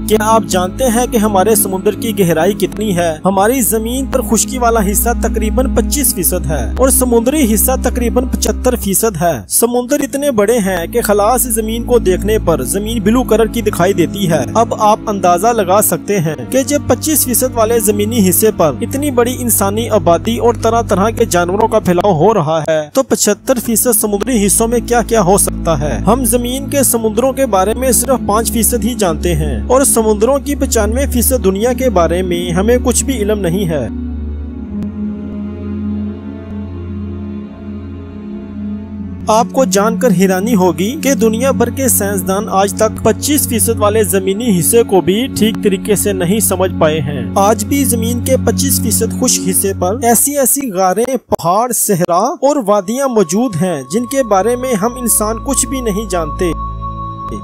क्या आप जानते हैं कि हमारे समुद्र की गहराई कितनी है? हमारी जमीन पर खुश्की वाला हिस्सा तकरीबन 25% है और समुद्री हिस्सा तकरीबन 75% है। समुद्र इतने बड़े हैं कि खलास जमीन को देखने पर जमीन ब्लू कलर की दिखाई देती है। अब आप अंदाजा लगा सकते हैं कि जब 25% वाले जमीनी हिस्से पर इतनी बड़ी इंसानी आबादी और तरह तरह के जानवरों का फैलाव हो रहा है तो 75% समुद्री हिस्सों में क्या क्या हो सकता है। हम जमीन के समुद्रों के बारे में सिर्फ 5% ही जानते हैं और समुद्रों की 95% दुनिया के बारे में हमें कुछ भी इल्म नहीं है। आपको जानकर हैरानी होगी कि दुनिया भर के साइंसदान आज तक 25% वाले जमीनी हिस्से को भी ठीक तरीके से नहीं समझ पाए हैं। आज भी जमीन के 25% खुश्क हिस्से पर ऐसी ऐसी गारें, पहाड़, सहरा और वादियां मौजूद हैं जिनके बारे में हम इंसान कुछ भी नहीं जानते।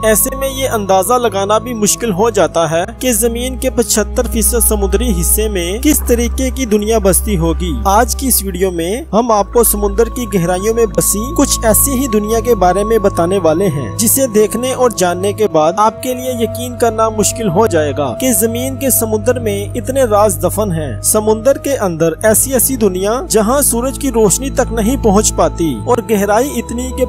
ऐसे में ये अंदाजा लगाना भी मुश्किल हो जाता है कि जमीन के 75% समुद्री हिस्से में किस तरीके की दुनिया बसती होगी। आज की इस वीडियो में हम आपको समुद्र की गहराइयों में बसी कुछ ऐसी ही दुनिया के बारे में बताने वाले हैं जिसे देखने और जानने के बाद आपके लिए यकीन करना मुश्किल हो जाएगा कि जमीन के समुद्र में इतने राज दफन हैं। समुद्र के अंदर ऐसी ऐसी दुनिया जहाँ सूरज की रोशनी तक नहीं पहुँच पाती और गहराई इतनी के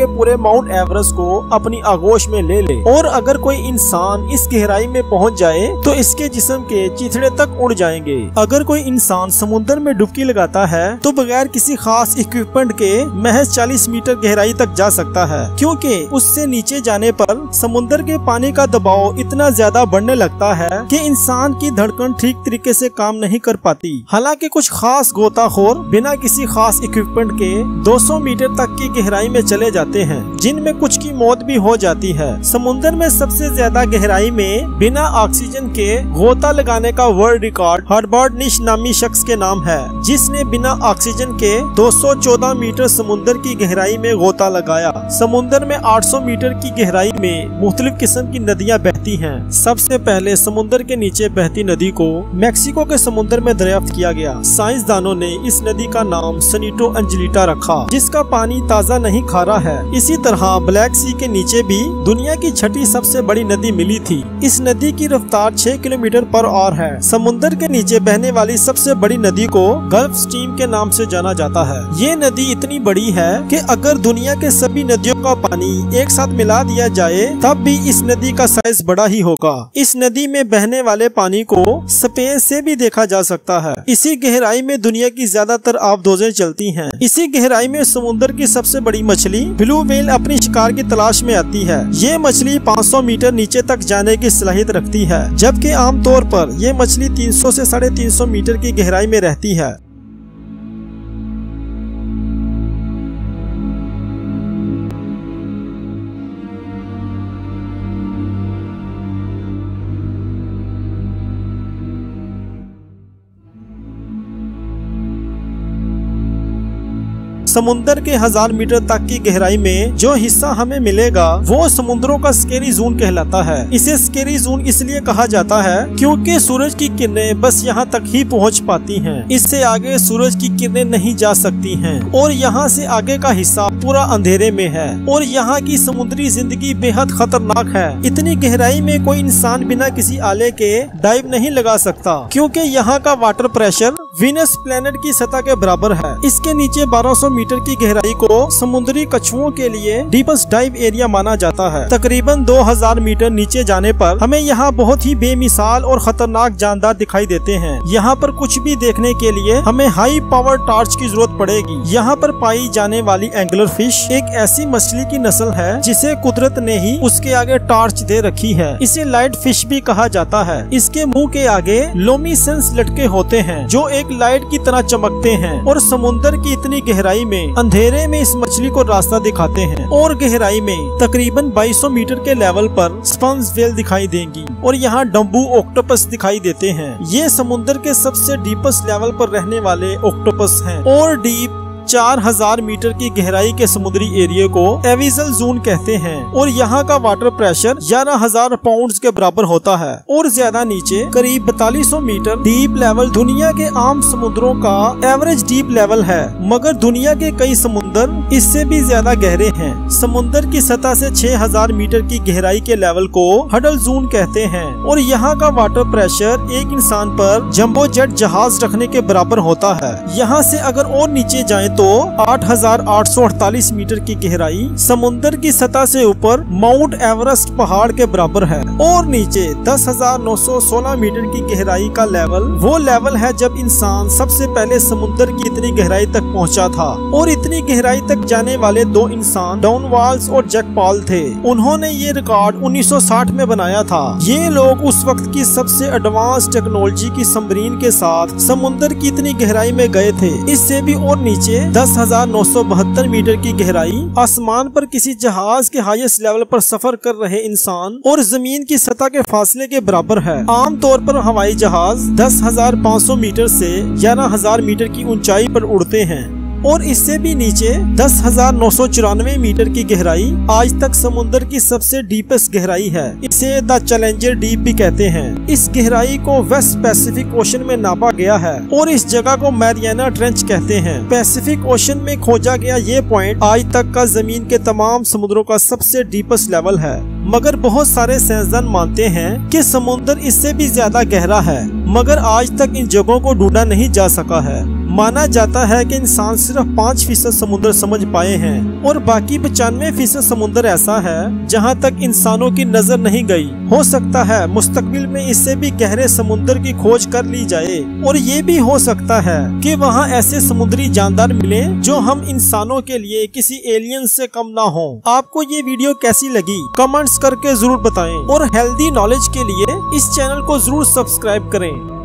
पूरे माउंट एवरेस्ट को अपनी आगोश में ले ले। और अगर कोई इंसान इस गहराई में पहुंच जाए तो इसके जिस्म के चिथड़े तक उड़ जाएंगे। अगर कोई इंसान समुद्र में डुबकी लगाता है तो बगैर किसी खास इक्विपमेंट के महज 40 मीटर गहराई तक जा सकता है, क्योंकि उससे नीचे जाने पर समुद्र के पानी का दबाव इतना ज्यादा बढ़ने लगता है कि इंसान की धड़कन ठीक तरीके से काम नहीं कर पाती। हालांकि कुछ खास गोताखोर बिना किसी खास इक्विपमेंट के 200 मीटर तक की गहराई में चले जाते हैं, जिनमें कुछ की मौत भी हो जाती है। समुद्र में सबसे ज्यादा गहराई में बिना ऑक्सीजन के गोता लगाने का वर्ल्ड रिकॉर्ड हर्बर्ट निश नामी शख्स के नाम है, जिसने बिना ऑक्सीजन के 214 मीटर समुद्र की गहराई में गोता लगाया। समुद्र में 800 मीटर की गहराई में मुख्तलिफ किस्म की नदियां बहती हैं। सबसे पहले समुद्र के नीचे बहती नदी को मैक्सिको के समुद्र में दरियाफ्त किया गया। साइंसदानों ने इस नदी का नाम सनीटो अंजेलिटा रखा, जिसका पानी ताज़ा नहीं खारा है। इसी तरह ब्लैक सी के नीचे भी दुनिया की छठी सबसे बड़ी नदी मिली थी। इस नदी की रफ्तार 6 किलोमीटर पर आवर है। समुद्र के नीचे बहने वाली सबसे बड़ी नदी को गल्फ स्ट्रीम के नाम से जाना जाता है। ये नदी इतनी बड़ी है कि अगर दुनिया के सभी नदियों का पानी एक साथ मिला दिया जाए तब भी इस नदी का साइज बड़ा ही होगा। इस नदी में बहने वाले पानी को स्पेस से भी देखा जा सकता है। इसी गहराई में दुनिया की ज्यादातर आबदोजें चलती हैं। इसी गहराई में समुद्र की सबसे बड़ी मछली ब्लू व्हेल अपनी शिकार की तलाश में आती है। ये मछली 500 मीटर नीचे तक जाने की सलाहियत रखती है, जबकि आमतौर पर ये मछली 300 से 350 मीटर की गहराई में रहती है। समुद्र के 1000 मीटर तक की गहराई में जो हिस्सा हमें मिलेगा वो समुद्रों का स्केरी जोन कहलाता है। इसे स्केरी जोन इसलिए कहा जाता है क्योंकि सूरज की किरणें बस यहाँ तक ही पहुँच पाती हैं। इससे आगे सूरज की किरणें नहीं जा सकती हैं और यहाँ से आगे का हिस्सा पूरा अंधेरे में है और यहाँ की समुद्री जिंदगी बेहद खतरनाक है। इतनी गहराई में कोई इंसान बिना किसी आले के डाइव नहीं लगा सकता, क्योंकि यहाँ का वाटर प्रेशर वीनस प्लेनेट की सतह के बराबर है। इसके नीचे 1200 मीटर की गहराई को समुद्री कछुओं के लिए डीपेस्ट डाइव एरिया माना जाता है। तकरीबन 2000 मीटर नीचे जाने पर हमें यहाँ बहुत ही बेमिसाल और खतरनाक जानदार दिखाई देते हैं। यहाँ पर कुछ भी देखने के लिए हमें हाई पावर टॉर्च की जरूरत पड़ेगी। यहाँ पर पाई जाने वाली एंगलर फिश एक ऐसी मछली की नस्ल है जिसे कुदरत ने ही उसके आगे टॉर्च दे रखी है। इसे लाइट फिश भी कहा जाता है। इसके मुंह के आगे लोमिसेंस लटके होते हैं जो एक लाइट की तरह चमकते हैं और समुद्र की इतनी गहराई में अंधेरे में इस मछली को रास्ता दिखाते हैं। और गहराई में तकरीबन 2200 मीटर के लेवल पर स्पंज व्हेल दिखाई देंगी और यहाँ डम्बू ऑक्टोपस दिखाई देते हैं। ये समुद्र के सबसे डीपेस्ट लेवल पर रहने वाले ऑक्टोपस हैं और डीप 4000 मीटर की गहराई के समुद्री एरिया को एविजल जोन कहते हैं और यहाँ का वाटर प्रेशर 11,000 पाउंड के बराबर होता है। और ज्यादा नीचे करीब 4200 मीटर डीप लेवल दुनिया के आम समुद्रों का एवरेज डीप लेवल है, मगर दुनिया के कई समुद्र इससे भी ज्यादा गहरे हैं। समुद्र की सतह से 6000 मीटर की गहराई के लेवल को हडल जोन कहते हैं और यहाँ का वाटर प्रेशर एक इंसान पर जंबो जेट जहाज रखने के बराबर होता है। यहाँ से अगर और नीचे जाएं तो 8848 मीटर की गहराई समुद्र की सतह से ऊपर माउंट एवरेस्ट पहाड़ के बराबर है। और नीचे 10,916 मीटर की गहराई का लेवल वो लेवल है जब इंसान सबसे पहले समुद्र की इतनी गहराई तक पहुँचा था। और इतनी गहराई तक जाने वाले दो इंसान डॉन वाल्स और जैक पॉल थे। उन्होंने ये रिकॉर्ड 1960 में बनाया था। ये लोग उस वक्त की सबसे एडवांस टेक्नोलॉजी की सबमरीन के साथ समुद्र की इतनी गहराई में गए थे। इससे भी और नीचे 10,972 मीटर की गहराई आसमान पर किसी जहाज के हाईएस्ट लेवल पर सफर कर रहे इंसान और जमीन की सतह के फासले के बराबर है। आमतौर पर हवाई जहाज 10,500 मीटर से 11,000 मीटर की ऊंचाई पर उड़ते हैं और इससे भी नीचे 10,994 मीटर की गहराई आज तक समुद्र की सबसे डीपेस्ट गहराई है। इसे द चैलेंजर डीप भी कहते हैं। इस गहराई को वेस्ट पैसिफिक ओशन में नापा गया है और इस जगह को मैरियाना ट्रेंच कहते हैं। पैसिफिक ओशन में खोजा गया ये पॉइंट आज तक का जमीन के तमाम समुद्रों का सबसे डीपेस्ट लेवल है, मगर बहुत सारे साइंसदान मानते हैं कि समुद्र इससे भी ज्यादा गहरा है, मगर आज तक इन जगहों को ढूंढा नहीं जा सका है। माना जाता है कि इंसान सिर्फ 5% समुद्र समझ पाए हैं और बाकी 95% समुद्र ऐसा है जहां तक इंसानों की नजर नहीं गई। हो सकता है मुस्तकबिल में इससे भी गहरे समुद्र की खोज कर ली जाए और ये भी हो सकता है कि वहां ऐसे समुद्री जानदार मिले जो हम इंसानों के लिए किसी एलियन से कम ना हो। आपको ये वीडियो कैसी लगी कमेंट्स करके जरूर बताएं और हेल्दी नॉलेज के लिए इस चैनल को जरूर सब्सक्राइब करें।